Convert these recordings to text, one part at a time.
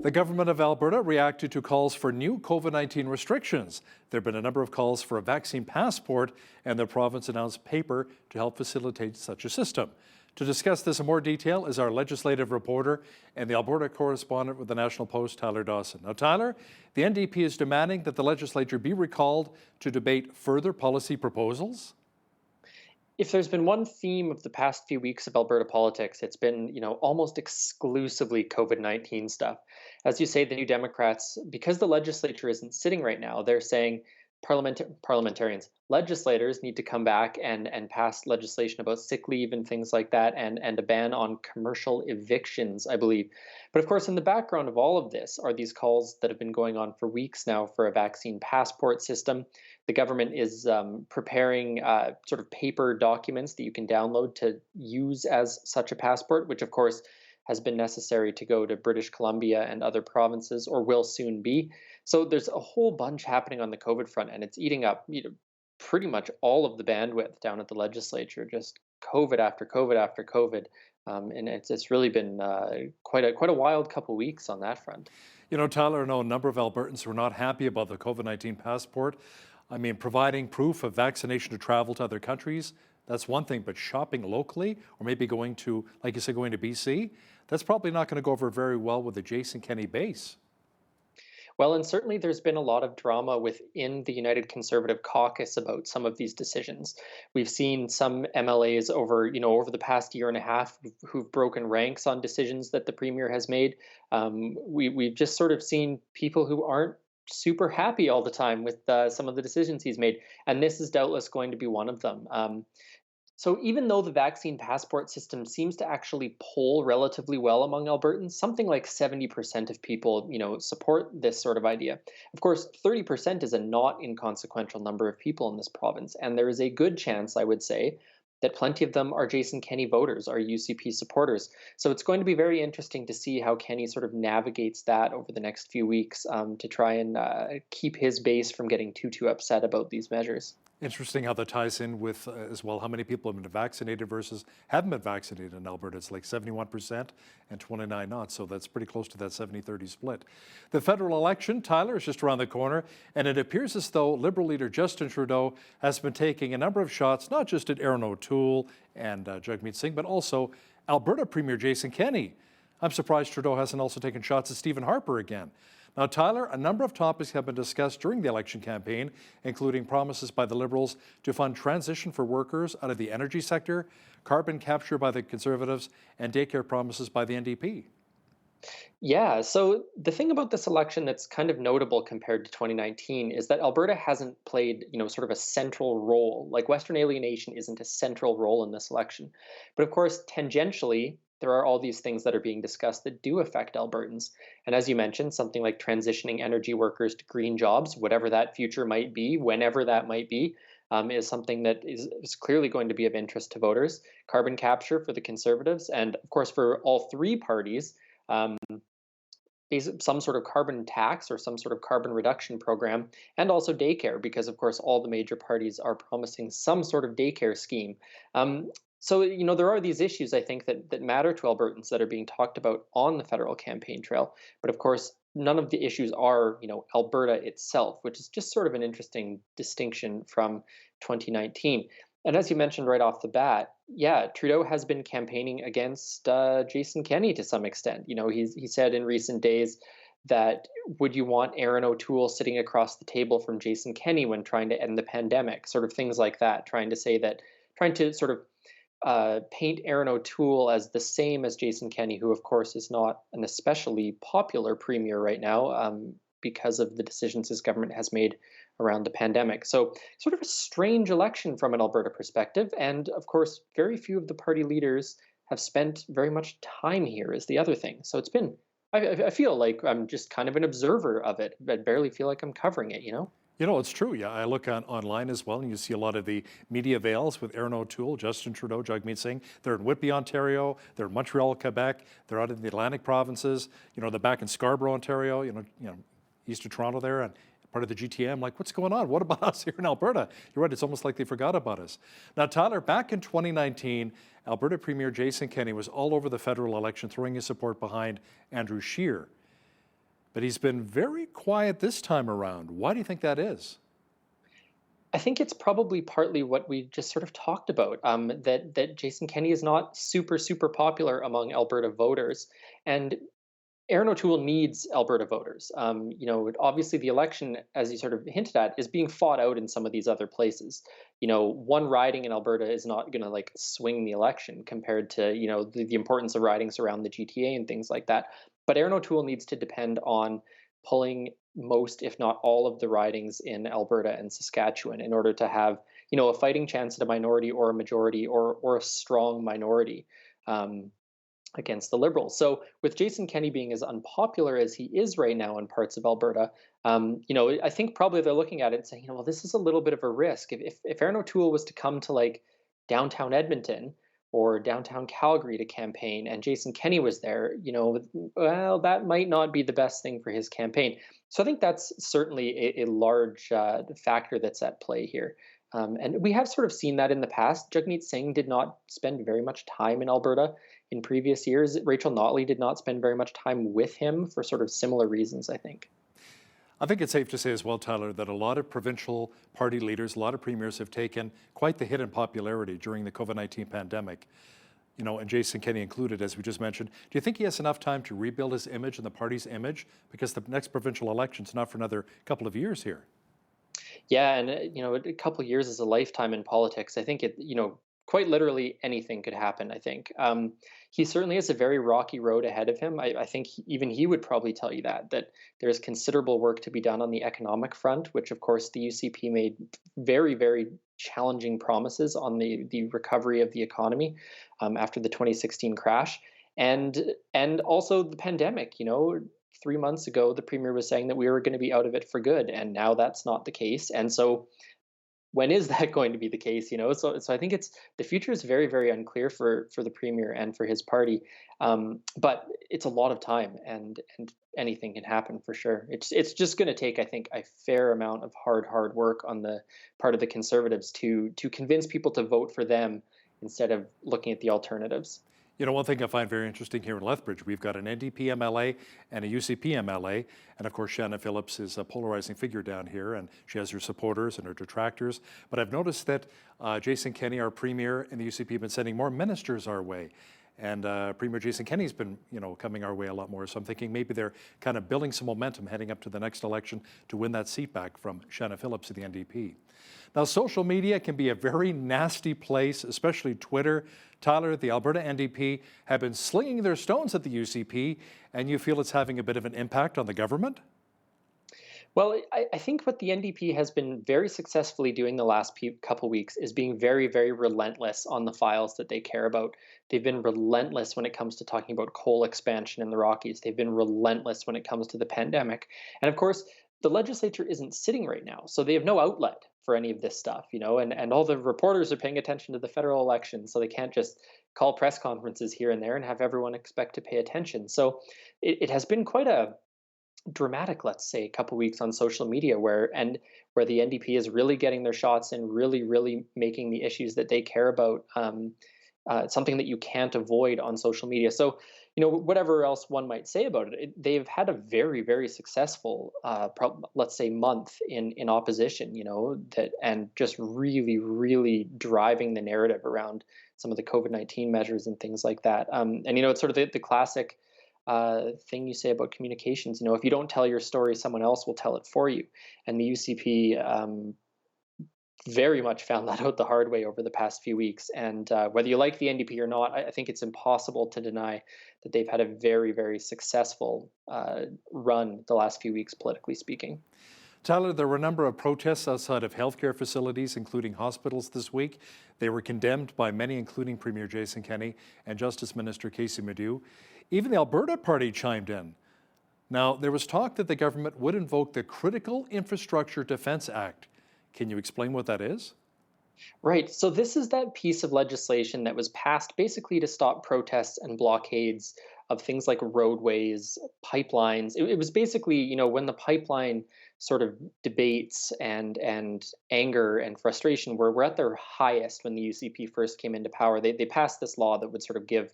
The government of Alberta reacted to calls for new COVID-19 restrictions. There have been a number of calls for a vaccine passport, and the province announced paper to help facilitate such a system. To discuss this in more detail is our legislative reporter and the Alberta correspondent with the National Post, Tyler Dawson. Now, Tyler, the NDP is demanding that the legislature be recalled to debate further policy proposals. If there's been one theme of the past few weeks of Alberta politics, it's been, almost exclusively COVID-19 stuff. As you say, the New Democrats, because the legislature isn't sitting right now, they're saying parliamentarians, legislators need to come back and pass legislation about sick leave and things like that, and a ban on commercial evictions, I believe. But of course, in the background of all of this are these calls that have been going on for weeks now for a vaccine passport system. The government is preparing sort of paper documents that you can download to use as such a passport, which of course has been necessary to go to British Columbia and other provinces, or will soon be. So there's a whole bunch happening on the COVID front, and it's eating up, pretty much all of the bandwidth down at the legislature. Just COVID after COVID after COVID, and it's really been quite a wild couple of weeks on that front. You know, Tyler, I know a number of Albertans who are not happy about the COVID-19 passport. I mean, providing proof of vaccination to travel to other countries, that's one thing, but shopping locally, or maybe going to, like you said, going to BC, that's probably not going to go over very well with the Jason Kenney base. Well, and certainly there's been a lot of drama within the United Conservative caucus about some of these decisions. We've seen some MLAs over the past year and a half who've broken ranks on decisions that the premier has made. We've just sort of seen people who aren't super happy all the time with some of the decisions he's made, and this is doubtless going to be one of them. So even though the vaccine passport system seems to actually poll relatively well among Albertans, something like 70% of people, support this sort of idea. Of course, 30% is a not inconsequential number of people in this province, and there is a good chance, I would say, that plenty of them are Jason Kenney voters, are UCP supporters. So it's going to be very interesting to see how Kenney sort of navigates that over the next few weeks to try and keep his base from getting too upset about these measures. Interesting how that ties in with, as well, how many people have been vaccinated versus haven't been vaccinated in Alberta. It's like 71% and 29 not, so that's pretty close to that 70-30 split. The federal election, Tyler, is just around the corner, and it appears as though Liberal leader Justin Trudeau has been taking a number of shots, not just at Erin O'Toole and Jagmeet Singh, but also Alberta Premier Jason Kenney. I'm surprised Trudeau hasn't also taken shots at Stephen Harper again. Now, Tyler, a number of topics have been discussed during the election campaign, including promises by the Liberals to fund transition for workers out of the energy sector, carbon capture by the Conservatives, and daycare promises by the NDP. Yeah, so the thing about this election that's kind of notable compared to 2019 is that Alberta hasn't played, sort of a central role. Like Western alienation isn't a central role in this election. But of course, tangentially, there are all these things that are being discussed that do affect Albertans. And as you mentioned, something like transitioning energy workers to green jobs, whatever that future might be, whenever that might be, is something that is clearly going to be of interest to voters. Carbon capture for the Conservatives, and of course for all three parties, some sort of carbon tax or some sort of carbon reduction program, and also daycare, because of course all the major parties are promising some sort of daycare scheme. So, there are these issues, I think, that matter to Albertans that are being talked about on the federal campaign trail. But of course, none of the issues are, Alberta itself, which is just sort of an interesting distinction from 2019. And as you mentioned right off the bat, yeah, Trudeau has been campaigning against Jason Kenney to some extent. He said in recent days that would you want Erin O'Toole sitting across the table from Jason Kenney when trying to end the pandemic, sort of things like that, trying to sort of paint Erin O'Toole as the same as Jason Kenney, who of course is not an especially popular premier right now because of the decisions his government has made around the pandemic. So sort of a strange election from an Alberta perspective. And of course, very few of the party leaders have spent very much time here is the other thing. So it's been, I feel like I'm just kind of an observer of it. I barely feel like I'm covering it, It's true. Yeah, I look online as well, and you see a lot of the media veils with Erin O'Toole, Justin Trudeau, Jagmeet Singh. They're in Whitby, Ontario. They're in Montreal, Quebec. They're out in the Atlantic provinces. They're back in Scarborough, Ontario. East of Toronto there, and part of the GTA. I'm like, what's going on? What about us here in Alberta? You're right. It's almost like they forgot about us. Now, Tyler, back in 2019, Alberta Premier Jason Kenney was all over the federal election, throwing his support behind Andrew Scheer. but he's been very quiet this time around. Why do you think that is? I think it's probably partly what we just sort of talked about, that Jason Kenney is not super popular among Alberta voters, and Aaron O'Toole needs Alberta voters. Obviously the election, as you sort of hinted at, is being fought out in some of these other places. One riding in Alberta is not going to like swing the election compared to the importance of ridings around the GTA and things like that. But Aaron O'Toole needs to depend on pulling most, if not all, of the ridings in Alberta and Saskatchewan in order to have a fighting chance at a minority or a majority or a strong minority. Against the Liberals. So with Jason Kenney being as unpopular as he is right now in parts of Alberta, I think probably they're looking at it and saying, well, this is a little bit of a risk. If Aaron O'Toole was to come to like downtown Edmonton or downtown Calgary to campaign and Jason Kenney was there, well, that might not be the best thing for his campaign. So I think that's certainly a large factor that's at play here. And we have sort of seen that in the past. Jagmeet Singh did not spend very much time in Alberta in previous years. Rachel Notley did not spend very much time with him for sort of similar reasons, I think. I think it's safe to say as well, Tyler, that a lot of provincial party leaders, a lot of premiers have taken quite the hit in popularity during the COVID-19 pandemic, and Jason Kenney included, as we just mentioned. Do you think he has enough time to rebuild his image and the party's image? Because the next provincial election's not for another couple of years here. Yeah, and a couple of years is a lifetime in politics. I think quite literally anything could happen. I think he certainly has a very rocky road ahead of him. I think even he would probably tell you that there's considerable work to be done on the economic front, which of course the UCP made very challenging promises on the recovery of the economy after the 2016 crash, and also the pandemic. 3 months ago, the premier was saying that we were going to be out of it for good, and now that's not the case. And so, when is that going to be the case? So I think the future is very unclear for the premier and for his party. But it's a lot of time, and anything can happen for sure. It's just going to take, I think, a fair amount of hard work on the part of the Conservatives to convince people to vote for them instead of looking at the alternatives. One thing I find very interesting here in Lethbridge, we've got an NDP MLA and a UCP MLA, and of course Shanna Phillips is a polarizing figure down here, and she has her supporters and her detractors. But I've noticed that Jason Kenney, our premier, and the UCP have been sending more ministers our way. And Premier Jason Kenney's been, coming our way a lot more. So I'm thinking maybe they're kind of building some momentum heading up to the next election to win that seat back from Shanna Phillips of the NDP. Now, social media can be a very nasty place, especially Twitter. Tyler, the Alberta NDP have been slinging their stones at the UCP, and you feel it's having a bit of an impact on the government? Well, I think what the NDP has been very successfully doing the last couple weeks is being very relentless on the files that they care about. They've been relentless when it comes to talking about coal expansion in the Rockies. They've been relentless when it comes to the pandemic. And of course, the legislature isn't sitting right now, so they have no outlet for any of this stuff, and all the reporters are paying attention to the federal election, so they can't just call press conferences here and there and have everyone expect to pay attention. So it has been quite a dramatic, let's say, couple weeks on social media where the NDP is really getting their shots and really making the issues that they care about something that you can't avoid on social media. So, whatever else one might say about it, they've had a very successful, let's say, month in opposition. That and just really driving the narrative around some of the COVID-19 measures and things like that. And it's sort of the classic thing you say about communications. If you don't tell your story, someone else will tell it for you. And the UCP very much found that out the hard way over the past few weeks. And whether you like the NDP or not, I think it's impossible to deny that they've had a very successful run the last few weeks, politically speaking. Tyler, there were a number of protests outside of healthcare facilities, including hospitals this week. They were condemned by many, including Premier Jason Kenney and Justice Minister Casey Medu. Even the Alberta Party chimed in. Now, there was talk that the government would invoke the Critical Infrastructure Defence Act. Can you explain what that is? Right. So this is that piece of legislation that was passed basically to stop protests and blockades of things like roadways, pipelines. It was basically, when the pipeline sort of debates and anger and frustration were at their highest when the UCP first came into power. They passed this law that would sort of give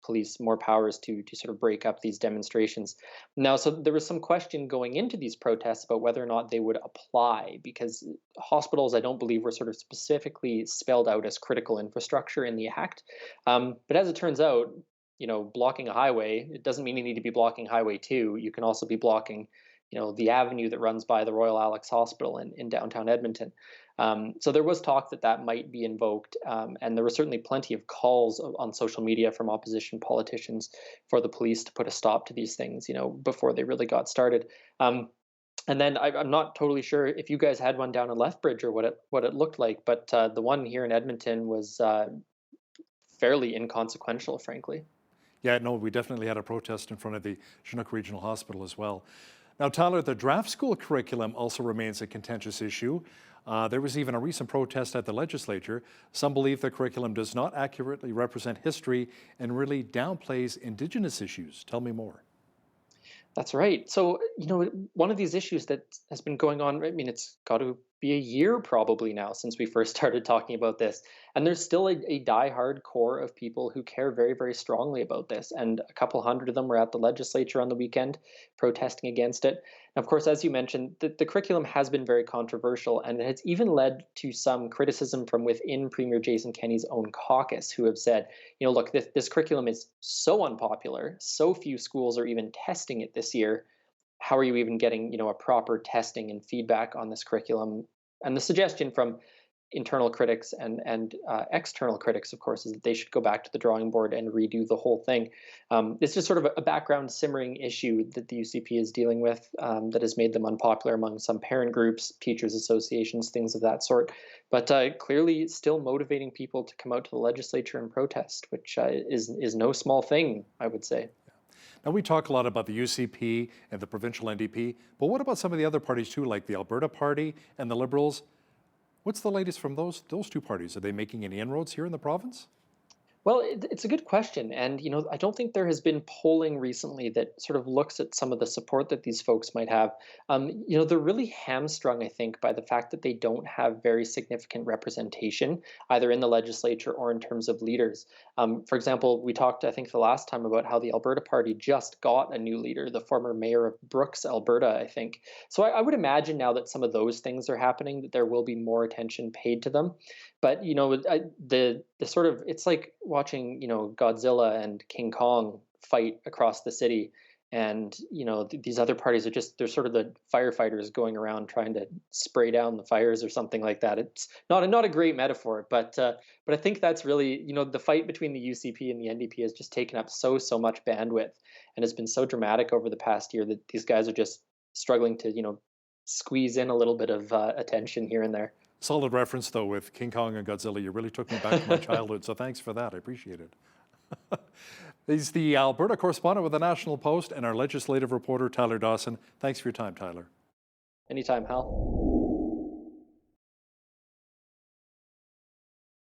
police more powers to sort of break up these demonstrations. Now, so there was some question going into these protests about whether or not they would apply, because hospitals, I don't believe, were sort of specifically spelled out as critical infrastructure in the act. But as it turns out, blocking a highway, it doesn't mean you need to be blocking Highway 2. You can also be blocking, the avenue that runs by the Royal Alex Hospital in downtown Edmonton. So there was talk that that might be invoked, and there were certainly plenty of calls on social media from opposition politicians for the police to put a stop to these things, before they really got started. And then I'm not totally sure if you guys had one down in Lethbridge or what it looked like, but the one here in Edmonton was fairly inconsequential, frankly. Yeah, no, we definitely had a protest in front of the Chinook Regional Hospital as well. Now, Tyler, the draft school curriculum also remains a contentious issue. There was even a recent protest at the Legislature. Some believe the curriculum does not accurately represent history and really downplays Indigenous issues. Tell me more. That's right. So, one of these issues that has been going on, I mean, it's got to be a year probably now since we first started talking about this. And there's still a diehard core of people who care very, very strongly about this. And a couple hundred of them were at the Legislature on the weekend protesting against it. And of course, as you mentioned, the curriculum has been very controversial, and it has even led to some criticism from within Premier Jason Kenney's own caucus, who have said, look, this curriculum is so unpopular, so few schools are even testing it this year. How are you even getting, a proper testing and feedback on this curriculum? And the suggestion from internal critics and external critics, of course, is that they should go back to the drawing board and redo the whole thing. It's just sort of a background simmering issue that the UCP is dealing with, that has made them unpopular among some parent groups, teachers associations, things of that sort. But clearly still motivating people to come out to the Legislature and protest, which is no small thing, I would say. Now, we talk a lot about the UCP and the provincial NDP, but what about some of the other parties too, like the Alberta Party and the Liberals? What's the latest from those two parties? Are they making any inroads here in the province? Well, it's a good question. And, I don't think there has been polling recently that sort of looks at some of the support that these folks might have. They're really hamstrung, I think, by the fact that they don't have very significant representation, either in the Legislature or in terms of leaders. For example, we talked, I think, the last time about how the Alberta Party just got a new leader, the former mayor of Brooks, Alberta, I think. So I would imagine now that some of those things are happening, that there will be more attention paid to them. But the sort of, it's like watching Godzilla and King Kong fight across the city, and these other parties they're sort of the firefighters going around trying to spray down the fires or something like that. It's not a great metaphor, but I think that's really the fight between the UCP and the NDP has just taken up so much bandwidth and has been so dramatic over the past year that these guys are just struggling to squeeze in a little bit of attention here and there. Solid reference, though, with King Kong and Godzilla. You really took me back to my childhood, so thanks for that. I appreciate it. He's the Alberta correspondent with the National Post and our legislative reporter, Tyler Dawson. Thanks for your time, Tyler. Anytime, Hal.